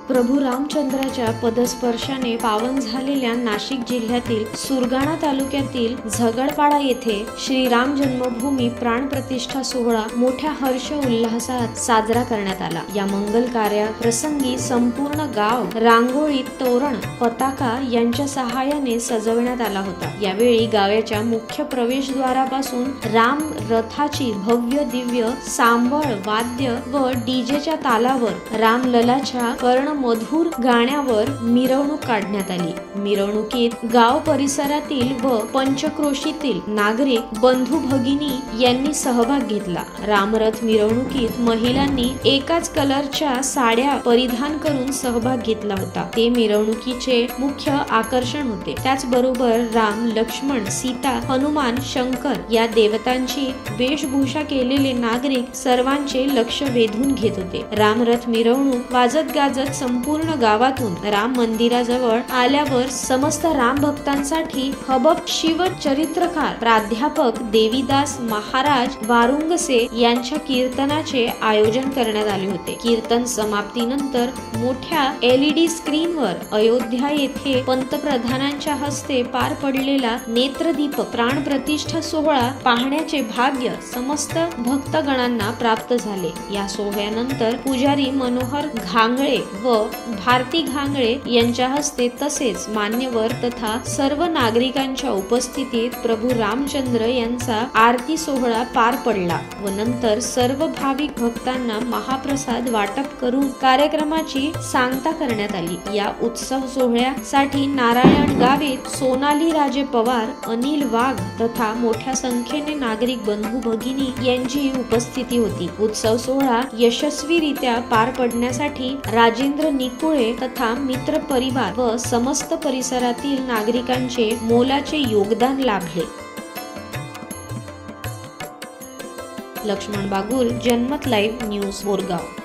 प्रभू रामचंद्राच्या पदस्पर्शाने पावन झालेल्या नाशिक जिल्ह्यातील सुरगाणा तालुक्यातील झगडपाडा येथे श्रीराम जन्मभूमी प्राणप्रतिष्ठा सोहळा मोठ्या हर्ष उल्हासात साजरा करण्यात आला। या मंगल कार्या प्रसंगी संपूर्ण गाव रांगोळी, तोरण, पताका यांच्या सहाय्याने सजवण्यात आला होता। यावेळी गावाच्या मुख्य प्रवेशद्वारापासून राम रथाची भव्य दिव्य सांबळ वाद्य व डीजेच्या तालावर रामललाच्या कर्णमधुर गाण्यावर मिरवणूक काढण्यात आली। मिरवणुकीत गाव परिसरातील व पंचक्रोशीतील नागरिक बंधू भगिनी यांनी सहभाग घेतला। रामरथ मिरवणुकीत महिलांनी एकाच कलरच्या साड्या परिधान करून सहभाग घेतला होता। ते मिरवणुकीचे मुख्य आकर्षण होते। त्याचबरोबर राम, लक्ष्मण, सीता, हनुमान, शंकर या देवतांची वेशभूषा केलेले नागरिक सर्वांचे लक्ष वेधून घेत होते। रामरथ मिरवणूक वाजत गाजत संपूर्ण गावातून राम मंदिराजवळ आल्यावर समस्त राम भक्तांसाठी हबप शिवचरित्रकार प्राध्यापक देवीदास महाराज वारुंगसे यांच्या कीर्तनाचे आयोजन करण्यात आले होते। कीर्तन समाप्तीनंतर मोठ्या LED स्क्रीनवर अयोध्या येथे पंतप्रधानांच्या हस्ते पार पडलेला नेत्रदीपक प्राणप्रतिष्ठा सोहळा पाहण्याचे भाग्य समस्त भक्तगणांना प्राप्त झाले। या सोहळ्यानंतर पुजारी मनोहर घांगळे व भारती घांगळे यांच्या हस्ते तसेच मान्यवर तथा सर्व नागरिकांच्या उपस्थितीत प्रभू रामचंद्र यांचा आरती सोहळा पार पडला व नंतर सर्व भाविक भक्तांना महाप्रसाद वाटप करून कार्यक्रमाची सांगता करण्यात आली। या उत्सव सोहळ्यासाठी नारायण गावित, सोनाली राजे पवार, अनिल वाघ तथा मोठ्या संख्येने नागरिक बंधू भगिनी यांची उपस्थिती होती। उत्सव सोहळा यशस्वीरित्या पार पडण्यासाठी राजेंद्र निकुळे तथा मित्र परिवार व समस्त परिसरातील नागरिकांचे मोलाचे योगदान लाभले। लक्ष्मण बागुल, जनमत लाईव्ह न्यूज, बोरगाव।